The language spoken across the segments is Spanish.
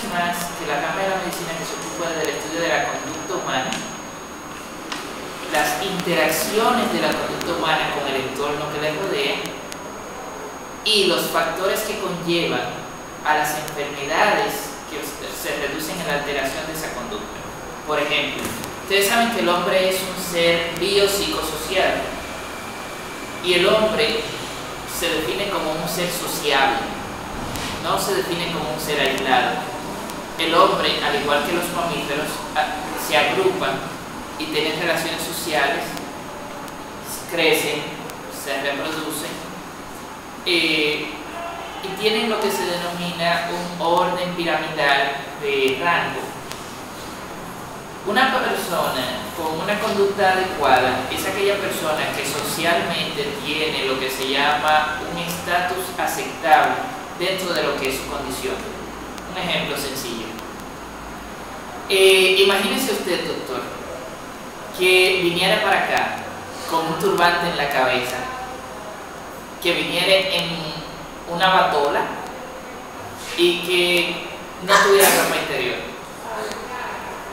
más que la rama de la medicina que se ocupa del estudio de la conducta humana, las interacciones de la conducta humana con el entorno que le rodea y los factores que conllevan a las enfermedades que se reducen en la alteración de esa conducta. Por ejemplo, ustedes saben que el hombre es un ser biopsicosocial y el hombre se define como un ser sociable, no se define como un ser aislado. El hombre, al igual que los mamíferos, se agrupan y tienen relaciones sociales, crecen, se reproducen y tienen lo que se denomina un orden piramidal de rango. Una persona con una conducta adecuada es aquella persona que socialmente tiene lo que se llama un estatus aceptable dentro de lo que es su condición. Un ejemplo sencillo. Imagínese usted, doctor, que viniera para acá con un turbante en la cabeza, que viniera en una batola y que no tuviera ropa interior.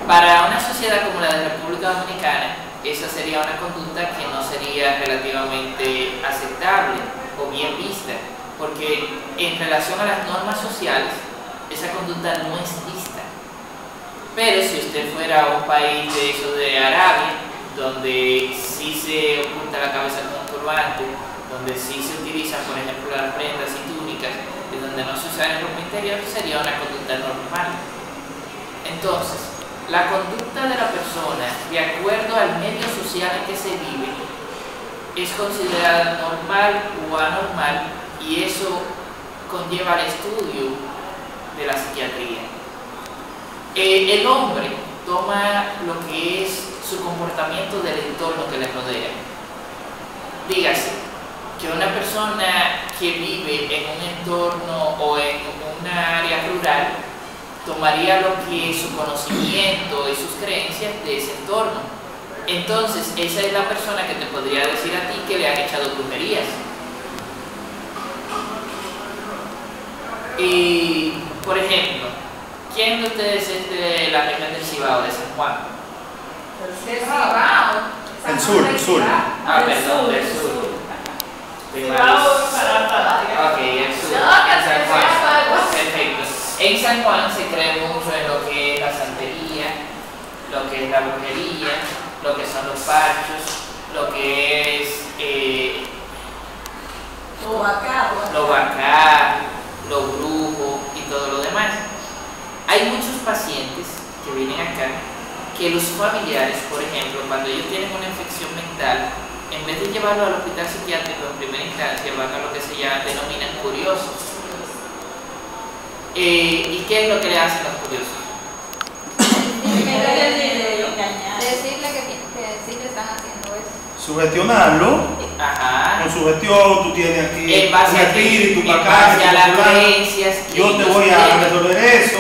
Para una sociedad como la de República Dominicana, esa sería una conducta que no sería relativamente aceptable o bien vista, porque en relación a las normas sociales, esa conducta no es vista. Pero si usted fuera a un país de eso de Arabia, donde sí se oculta la cabeza con un turbante, donde sí se utilizan, por ejemplo, las prendas y túnicas, y donde no se usa el ropa interior, sería una conducta normal. Entonces, la conducta de la persona, de acuerdo al medio social en que se vive, es considerada normal o anormal, y eso conlleva al estudio de la psiquiatría. El hombre toma lo que es su comportamiento del entorno que le rodea. Dígase que una persona que vive en un entorno o en una área rural tomaría lo que es su conocimiento y sus creencias de ese entorno. Entonces, esa es la persona que te podría decir a ti que le han echado brujerías. Y, por ejemplo, ¿quién de ustedes es de la región del Cibao, de San Juan? ¿Del Cibao? El sur, el sur. Ah, perdón, del sur. Ok, el sur. San Juan. Perfecto. En San Juan se cree mucho en lo que es la santería, lo que es la brujería, lo que son los parchos, lo que es lo bacá, lo brujo y todo lo demás. Hay muchos pacientes que vienen acá que los familiares, por ejemplo, cuando ellos tienen una infección mental, en vez de llevarlo al hospital psiquiátrico en primera instancia, van a lo que se denominan curiosos. ¿Y qué es lo que le hacen los curiosos? Decirle que sí le están haciendo eso. Sugestionarlo. Ajá. Con sugestión, tú tienes aquí En base un espíritu a para acá, las creencias que yo te voy a resolver eso,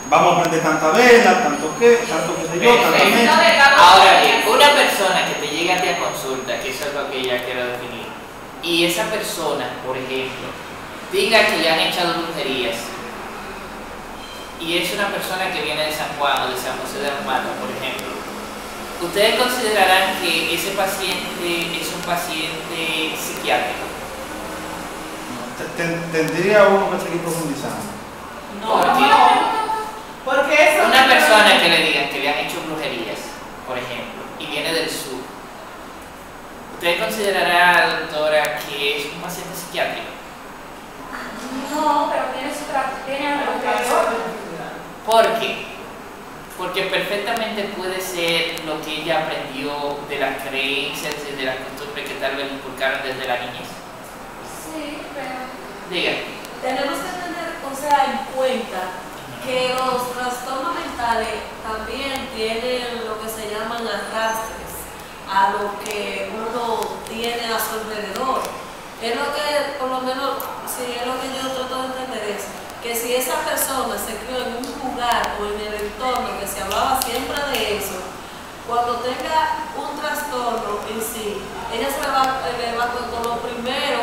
vamos a prender tanta vela, tanto qué sé yo, tanta mesa. Ahora bien, una persona que te llega a ti a consulta, que eso es lo que ya quiero definir, y esa persona, por ejemplo, diga que le han echado brujerías, y es una persona que viene de San Juan o de San José de los Matos, por ejemplo, ¿ustedes considerarán que ese paciente es un paciente psiquiátrico? Tendría uno que seguir profundizando. Porque eso Una persona que le digan que le han hecho brujerías, por ejemplo, y viene del sur, ¿usted considerará, doctora, que es un paciente psiquiátrico? no, pero tiene algo. ¿Por qué? Porque perfectamente puede ser lo que ella aprendió de las creencias y de las costumbres que tal vez le inculcaron desde la niñez. Sí, pero Diga. Tenemos que tener, en cuenta que los trastornos mentales también tienen lo que se llaman arrastres a lo que uno tiene a su alrededor. Es lo que, por lo menos, sí, es lo que yo trato de entender es que si esa persona se crió en un lugar o en el entorno que se hablaba siempre de eso, cuando tenga un trastorno en sí, ella se va con lo primero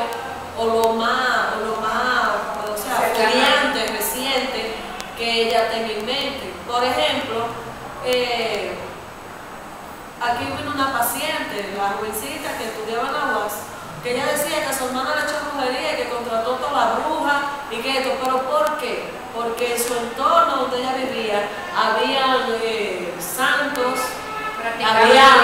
o lo más, reciente, que ella tenga en mente. Por ejemplo, aquí vino una paciente, la jovencita que estudiaba en la UAS, que ella decía que su hermana le echó brujería y que contrató toda la bruja y que esto, pero ¿por qué? Porque en su entorno donde ella vivía habían santos, habían,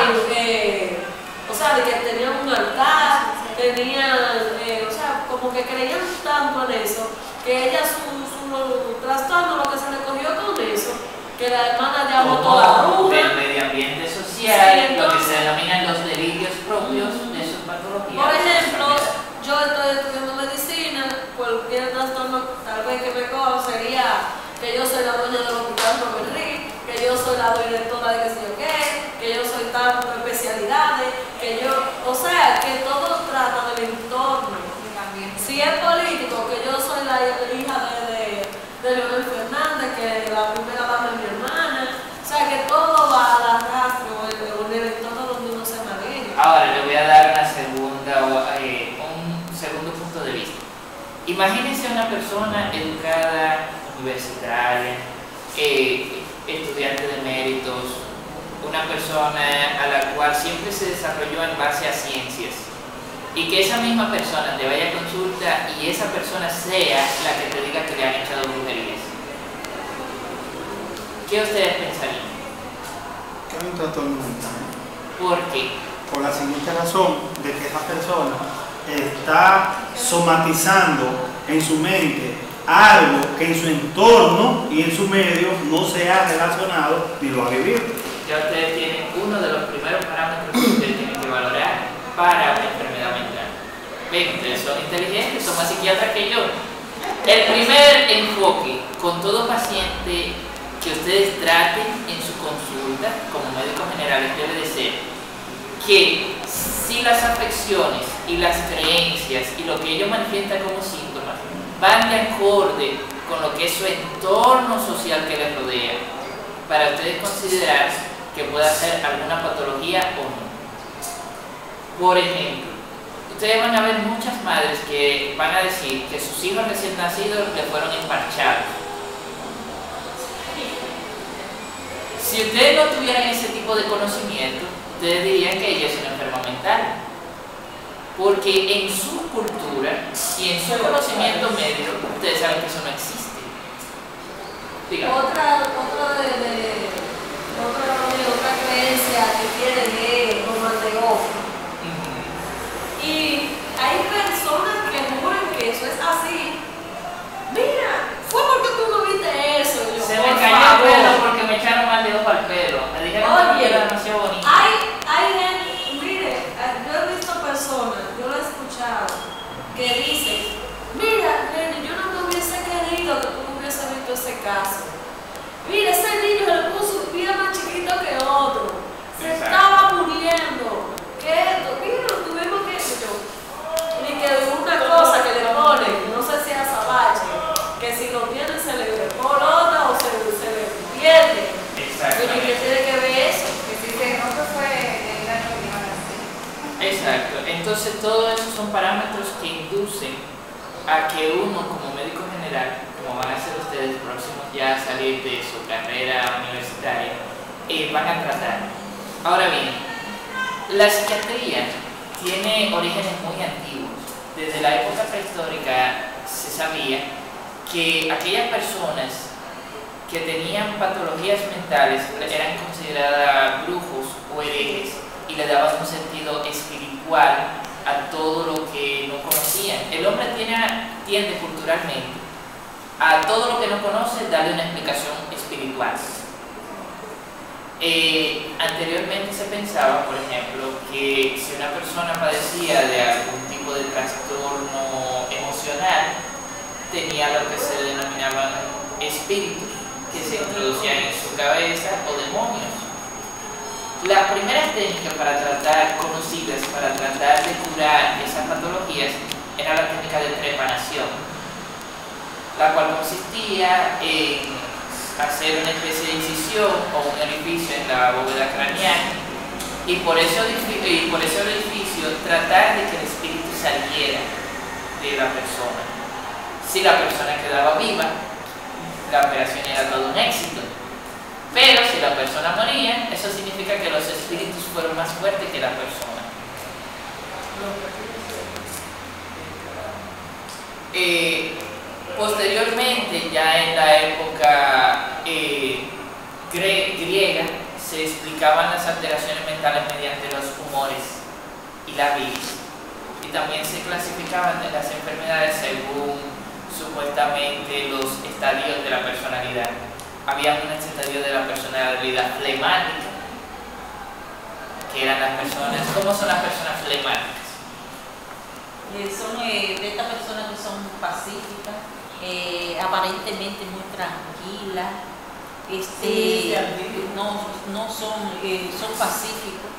o sea, de que tenían un altar, tenían, o sea, como que creían tanto en eso, que ella su trastorno, lo que se le cogió con eso, que la hermana llamó toda la bruja. Del medio ambiente social, Sí, entonces, lo que se denominan los delirios propios de sus patologías. por ejemplo, yo estoy estudiando medicina, cualquier trastorno tal vez que me coja sería que yo soy la dueña del hospital Robert Reed, que yo soy la directora de qué sé yo qué, que yo soy tanto especialidades, que yo, o sea, que todo trata del entorno. Si es político, que yo soy la hija de Leonel Fernández, que la primera dama es mi hermana, o sea, que todo va al arrastre en el entorno donde uno se maneja. Ahora le voy a dar un segundo punto de vista. Imagínense una persona educada, universitaria, estudiante de méritos, una persona a la cual siempre se desarrolló en base a ciencias, y que esa misma persona te vaya a consulta y esa persona sea la que te diga que le han echado brujerías. ¿Qué ustedes pensarían? Que hay un trastorno mental. ¿Por qué? Por la siguiente razón, de que esa persona está somatizando en su mente algo que en su entorno y en su medio no se ha relacionado ni lo ha vivido. Ya ustedes tienen uno de los primeros parámetros que ustedes tienen que valorar para una enfermedad mental. Ven, ustedes son inteligentes, son más psiquiatras que yo. El primer enfoque con todo paciente que ustedes traten en su consulta como médicos generales debe de ser que si las afecciones y las creencias y lo que ellos manifiestan como síntomas van de acorde con lo que es su entorno social que les rodea, para ustedes considerar que pueda ser alguna patología o no. Por ejemplo, ustedes van a ver muchas madres que van a decir que sus hijos recién nacidos le fueron emparchados. Si ustedes no tuvieran ese tipo de conocimiento, ustedes dirían que ella es una enferma mental. Porque en su cultura y en su conocimiento médico, ustedes saben que eso no existe. Dígame. Otra creencia que tiene de romanteófilo. Y hay personas que juran que eso es así. Mira, fue porque tú no viste eso. Y yo, Se me cayó el pelo porque me echaron mal de ojo al pelo. Me dijeron que era demasiado bonito. Hay gente, mire, yo he visto personas, yo lo he escuchado, que dicen, mira, Lenny, yo no me hubiese querido que tú no hubieses visto ese caso. Mira, ese niño le puso un pie más chiquito que otro. Se estaba muriendo. ¿Qué es esto? Mira, tuvimos que ni que una cosa que le ponen, no sé si es azabache, que si lo tiene se le polota o se le pierde. Exacto. ¿Y qué tiene que ver eso? Que si se nota fue el daño que iban a hacer. Exacto. Entonces, todos esos son parámetros que inducen a que uno, como médico general, como van a ser ustedes próximos ya a salir de su carrera universitaria, van a tratar. Ahora bien, la psiquiatría tiene orígenes muy antiguos. Desde la época prehistórica se sabía que aquellas personas que tenían patologías mentales eran consideradas brujos o herejes y le daban un sentido espiritual a todo lo que no conocían. El hombre tiende culturalmente a todo lo que no conoce darle una explicación espiritual. Anteriormente se pensaba, por ejemplo, que si una persona padecía de algún tipo de trastorno emocional, tenía lo que se denominaban espíritus que se introducían en su cabeza o demonios. Las primeras técnicas conocidas para tratar de curar esas patologías era la técnica de trepanación, la cual consistía en hacer una especie de incisión o un orificio en la bóveda craneal y por ese orificio tratar de que el espíritu saliera de la persona. Si la persona quedaba viva, la operación era todo un éxito. Pero si la persona moría, eso significa que los espíritus fueron más fuertes que la persona. Posteriormente, ya en la época griega, se explicaban las alteraciones mentales mediante los humores y la bilis. Y también se clasificaban las enfermedades según supuestamente los estadios de la personalidad. Había un estadio de la personalidad flemática, que eran las personas. ¿Cómo son las personas flemáticas? Son de estas personas que son pacíficas, aparentemente muy tranquilas, no son pacíficos,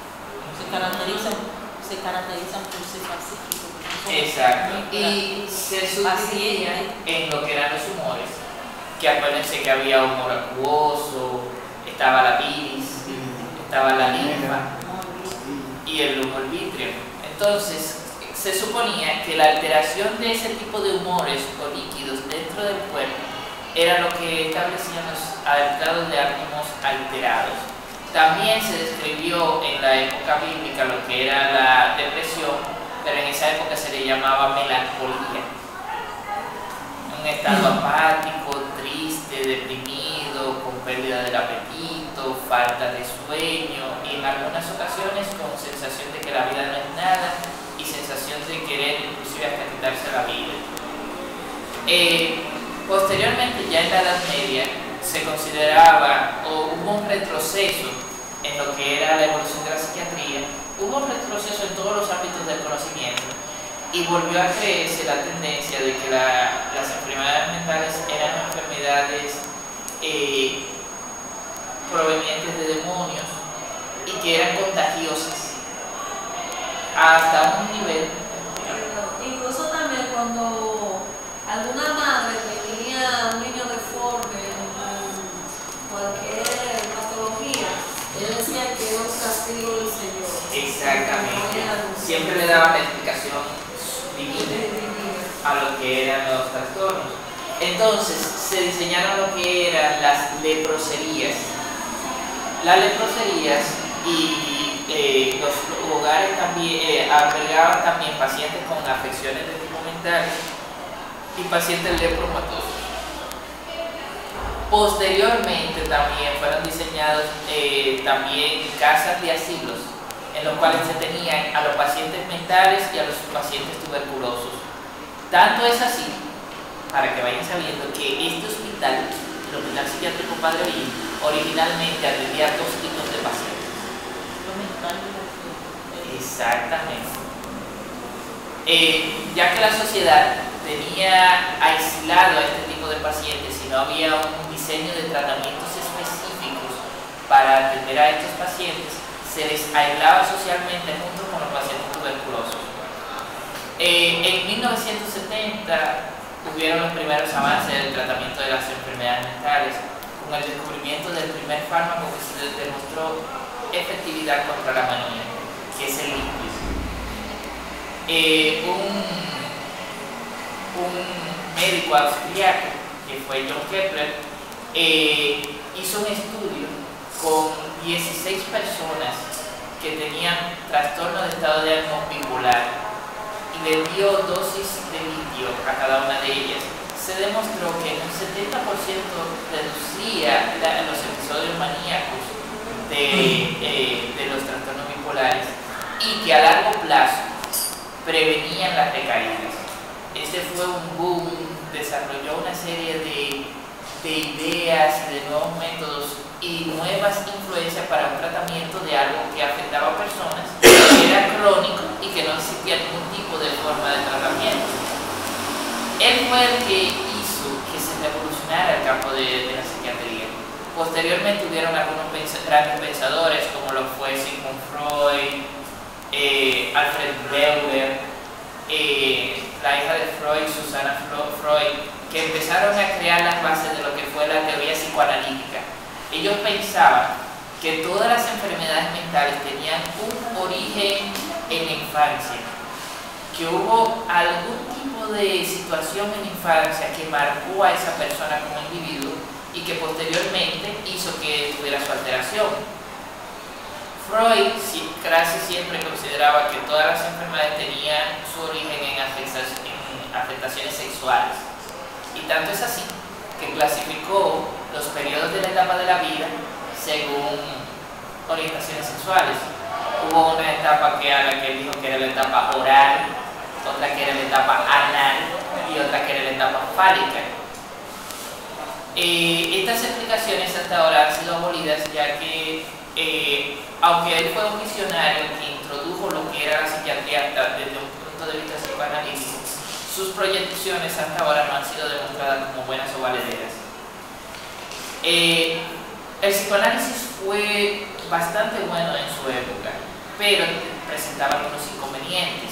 se caracterizan por ser pacíficos. Exacto. Y se subdividían en lo que eran los humores, que acuérdense que había humor acuoso, estaba la bilis, estaba la linfa y el humor vítreo. Entonces, se suponía que la alteración de ese tipo de humores o líquidos dentro del cuerpo era lo que establecían los estados de ánimos alterados. También se describió en la época bíblica lo que era la depresión, pero en esa época se le llamaba melancolía. Un estado apático, triste, deprimido, con pérdida del apetito, falta de sueño y en algunas ocasiones con sensación de que la vida no es nada y sensación de querer inclusive hasta quitarse la vida. Posteriormente, ya en la Edad Media, se consideraba o hubo un retroceso en lo que era la evolución de la psiquiatría, hubo un retroceso en todos los ámbitos del conocimiento y volvió a creerse la tendencia de que las enfermedades mentales eran enfermedades provenientes de demonios y que eran contagiosas hasta un nivel. Incluso también cuando alguna madre tenía un niño deforme o cualquier patología, ella decía que era un castigo del Señor. Exactamente. Siempre le daban la explicación divina a lo que eran los trastornos. Entonces se diseñaron lo que eran las leproserías. Las leproserías y los hogares también albergaban también pacientes con afecciones de tipo mental y pacientes lepromatosos. Posteriormente también fueron diseñados también casas de asilos en los cuales se tenían a los pacientes mentales y a los pacientes tuberculosos. Tanto es así, para que vayan sabiendo, que este hospital, el Hospital Psiquiátrico Padre Ollín, originalmente atendía a dos tipos de pacientes. Exactamente. Ya que la sociedad tenía aislado a este tipo de pacientes y no había un diseño de tratamientos específicos para atender a estos pacientes, se les aislaba socialmente junto con los pacientes tuberculosos. En 1970 hubieron los primeros avances del tratamiento de las enfermedades mentales, con el descubrimiento del primer fármaco que se demostró efectividad contra la manía, que es el litio. Un médico austriaco, que fue John Kepler, hizo un estudio con 16 personas que tenían trastorno de estado de ánimo bipolar y le dio dosis de litio a cada una de ellas. Se demostró que en un 70% reducía los episodios maníacos de los trastornos bipolares y que a largo plazo prevenían las recaídas. Este fue un boom, desarrolló una serie de ideas y de nuevos métodos y nuevas influencias para un tratamiento de algo que afectaba a personas, que era crónico y que no existía ningún tipo de forma de tratamiento. Él fue el que hizo que se revolucionara el campo de la psiquiatría. Posteriormente hubieron algunos grandes pensadores como lo fue Sigmund Freud, Alfred Bauer, la hija de Freud, Susana Freud, que empezaron a crear las bases de lo que fue la teoría psicoanalítica. Ellos pensaban que todas las enfermedades mentales tenían un origen en la infancia, que hubo algún tipo de situación en la infancia que marcó a esa persona como individuo y que posteriormente hizo que tuviera su alteración. Freud casi siempre consideraba que todas las enfermedades tenían su origen en afectaciones sexuales. Y tanto es así que clasificó los periodos de la etapa de la vida según orientaciones sexuales. Hubo una etapa a la que él dijo que era la etapa oral, otra que era la etapa anal y otra que era la etapa fálica. Estas explicaciones hasta ahora han sido abolidas, ya que aunque él fue un visionario que introdujo lo que era la psiquiatría desde un punto de vista psicoanalítico, sus proyecciones hasta ahora no han sido demostradas como buenas o valederas. El psicoanálisis fue bastante bueno en su época, pero presentaba algunos inconvenientes.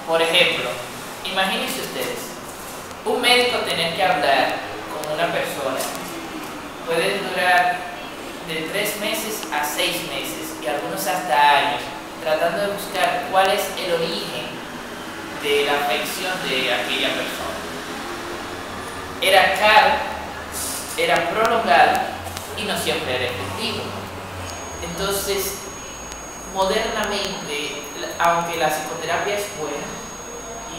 Por ejemplo, imagínense ustedes, un médico tener que hablar con una persona puede durar de 3 meses a 6 meses y algunos hasta años, tratando de buscar cuál es el origen de la afección de aquella persona. Era caro, era prolongado y no siempre era efectivo. Entonces, modernamente, aunque la psicoterapia es buena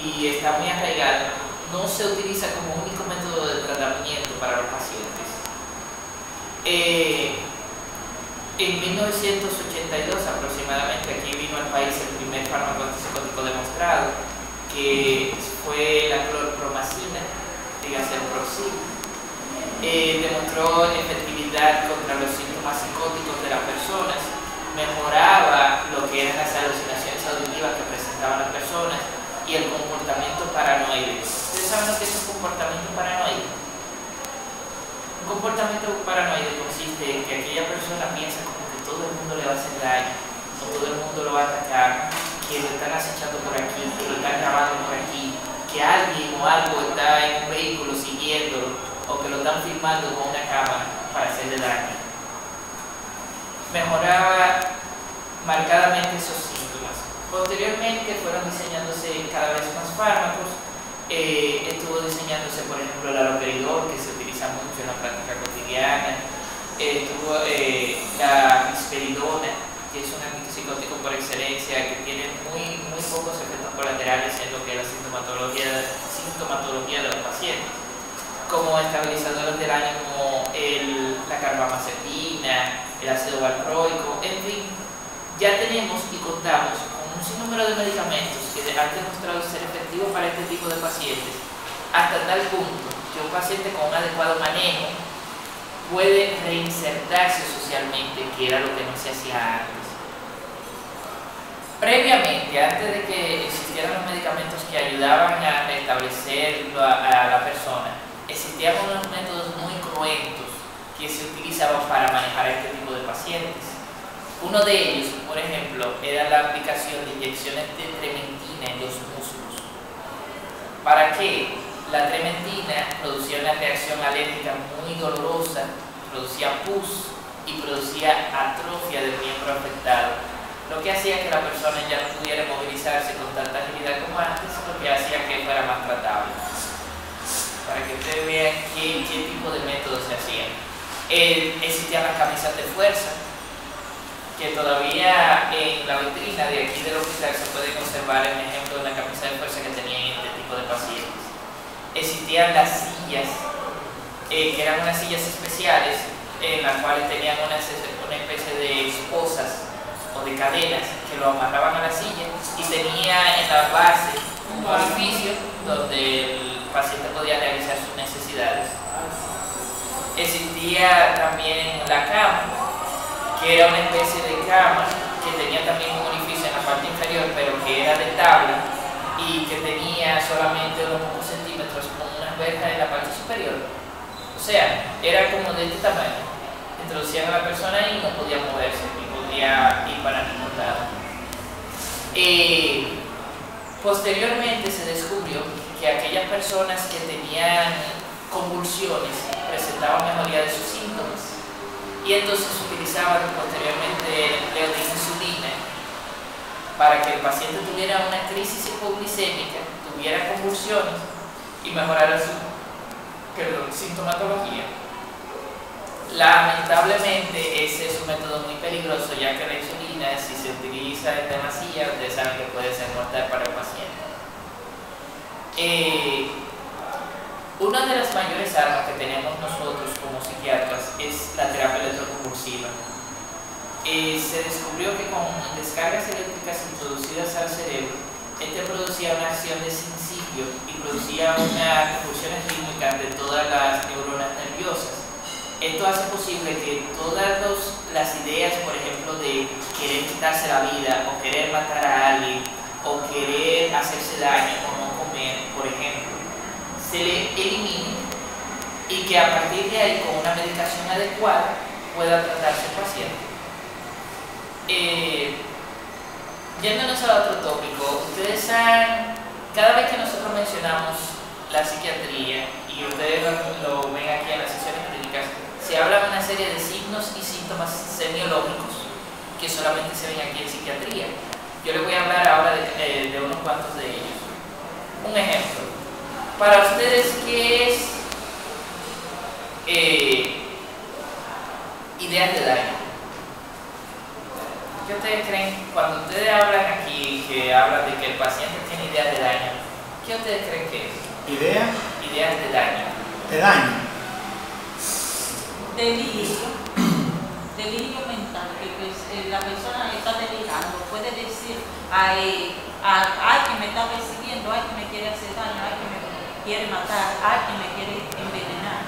y está muy arraigada, no se utiliza como único método de tratamiento para los pacientes. En 1982 aproximadamente aquí vino al país el primer fármaco antipsicótico demostrado, que fue la clorpromacina, dígase el Proxil. Demostró efectividad contra los síntomas psicóticos de las personas, mejoraba lo que eran las alucinaciones auditivas que presentaban las personas y el comportamiento paranoide. ¿Ustedes saben lo que es un comportamiento paranoide? Un comportamiento paranoide consiste en que aquella persona piensa como que todo el mundo le va a hacer daño, o todo el mundo lo va a atacar, que lo están acechando por aquí, que lo están grabando por aquí, que alguien o algo está en un vehículo siguiéndolo, o que lo están filmando con una cámara para hacerle daño. Mejoraba marcadamente esos síntomas. Posteriormente fueron diseñándose cada vez más fármacos. Estuvo diseñándose, por ejemplo, el haloperidol, que se utiliza mucho en la práctica cotidiana. Estuvo la risperidona, que es un antipsicótico por excelencia, que tiene muy pocos efectos colaterales en lo que es la sintomatología de los pacientes, como estabilizadores del ánimo, la carbamazepina, el ácido valproico, en fin, ya tenemos y contamos con un sinnúmero de medicamentos que han demostrado ser efectivos para este tipo de pacientes, hasta tal punto que un paciente con un adecuado manejo puede reinsertarse socialmente, que era lo que no se hacía antes. Previamente, antes de que existieran los medicamentos que ayudaban a restablecer a la persona, existían unos métodos muy cruentos que se utilizaban para manejar a este tipo de pacientes. Uno de ellos, por ejemplo, era la aplicación de inyecciones de trementina en los músculos. ¿Para qué? La trementina producía una reacción alérgica muy dolorosa, producía pus y producía atrofia del miembro afectado, lo que hacía que la persona ya no pudiera movilizarse con tanta agilidad como antes, lo que hacía que fuera más tratable. Para que ustedes vean qué tipo de métodos se hacían. Existían las camisas de fuerza, que todavía en la vitrina de aquí del hospital se puede conservar el ejemplo de una camisa de fuerza que tenían este tipo de pacientes. Existían las sillas, que eran unas sillas especiales en las cuales tenían una especie de esposas o de cadenas que lo amarraban a la silla y tenía en la base un orificio donde el paciente podía realizar sus necesidades. Existía también la cama, que era una especie de cama que tenía también un orificio en la parte inferior, pero que era de tabla y que tenía solamente unos pocos centímetros con una verja en la parte superior. O sea, era como de este tamaño. Introducían a la persona y no podía moverse, ni podía ir para ningún lado. Posteriormente se descubrió que aquellas personas que tenían convulsiones presentaban mejoría de sus síntomas. Y entonces utilizaban posteriormente el empleo de insulina para que el paciente tuviera una crisis hipoglicémica, tuviera convulsiones y mejorara su sintomatología. Lamentablemente ese es un método muy peligroso, ya que la insulina, si se utiliza en demasía, ustedes saben que puede ser mortal para el paciente. Una de las mayores armas que tenemos nosotros como psiquiatras es la terapia electroconvulsiva. Se descubrió que con descargas eléctricas introducidas al cerebro, este producía una acción de principio y producía unas convulsiones rítmicas de todas las neuronas nerviosas. Esto hace posible que todas las ideas, por ejemplo, de querer quitarse la vida o querer matar a alguien o querer hacerse daño o no comer, por ejemplo, se le elimine y que a partir de ahí, con una medicación adecuada, pueda tratarse el paciente. Yéndonos a otro tópico, ustedes saben, cada vez que nosotros mencionamos la psiquiatría, y ustedes lo ven aquí en las sesiones clínicas, se habla de una serie de signos y síntomas semiológicos que solamente se ven aquí en psiquiatría. Yo les voy a hablar ahora de unos cuantos de ellos. Un ejemplo. Para ustedes, ¿qué es ideas de daño? ¿Qué ustedes creen? Cuando ustedes hablan aquí, que hablan de que el paciente tiene ideas de daño, ¿qué ustedes creen que es? ¿Idea? Ideas de daño. ¿De daño? Delirio mental, que pues, la persona está delirando, puede decir, ay, que me está persiguiendo, ay, que me quiere hacer daño, ay, que me quiere matar, ay, que me quiere envenenar.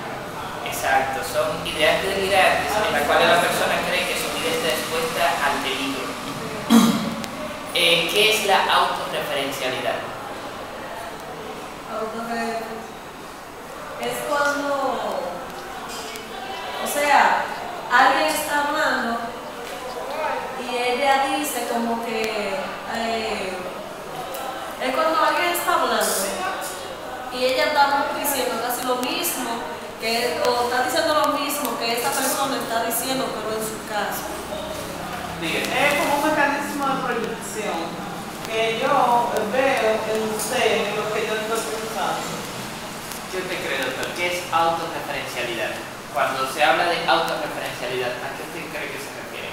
Exacto, son ideas delirantes en las cuales la persona cree que su vida está expuesta al peligro. ¿Qué es la autorreferencialidad? Es cuando, o sea, alguien está hablando y ella dice como que es cuando alguien está hablando y ella está diciendo casi lo mismo o está diciendo lo mismo que esa persona está diciendo, pero en su caso. Es como un mecanismo de proyección que yo veo en usted, en lo que yo estoy pensando. ¿Qué usted cree, doctor? ¿Qué es autorreferencialidad? Cuando se habla de autorreferencialidad, ¿a qué usted cree que se refiere?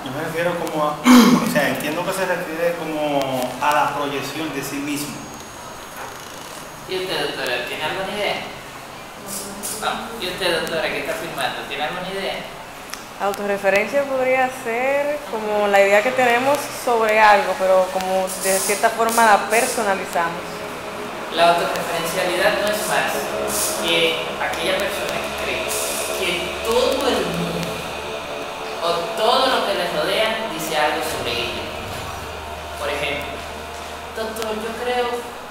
Yo me refiero como a, o sea, entiendo que se refiere como a la proyección de sí mismo. ¿Y usted, doctora, tiene alguna idea? No. ¿Y usted, doctora, que está firmando, tiene alguna idea? Autorreferencia podría ser como la idea que tenemos sobre algo, pero como de cierta forma la personalizamos. La autorreferencialidad no es más que aquella persona que cree que todo el mundo o todo lo que le rodea dice algo sobre ella. Por ejemplo, doctor, yo creo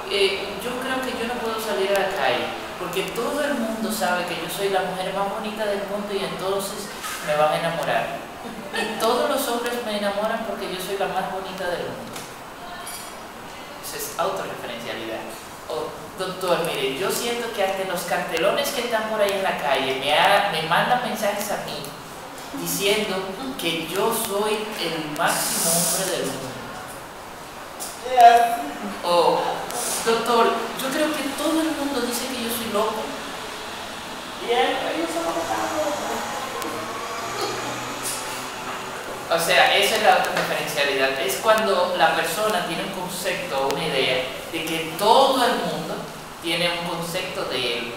que yo no puedo salir a la calle porque todo el mundo sabe que yo soy la mujer más bonita del mundo y entonces me van a enamorar. Y todos los hombres me enamoran porque yo soy la más bonita del mundo. Eso es autorreferencialidad. Oh, doctor, mire, yo siento que hasta los cartelones que están por ahí en la calle me mandan mensajes a mí diciendo que yo soy el máximo hombre del mundo. Oh, doctor, yo creo que todo el mundo dice que yo soy loco. O sea, esa es la autorreferencialidad. Es cuando la persona tiene un concepto o una idea de que todo el mundo tiene un concepto de él.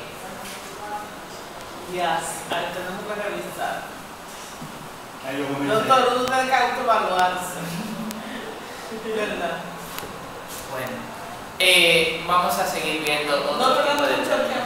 Tenemos que revisar. Doctor, uno tiene que autoevaluarse. ¿Verdad? Bueno, vamos a seguir viendo otro tipo de temas.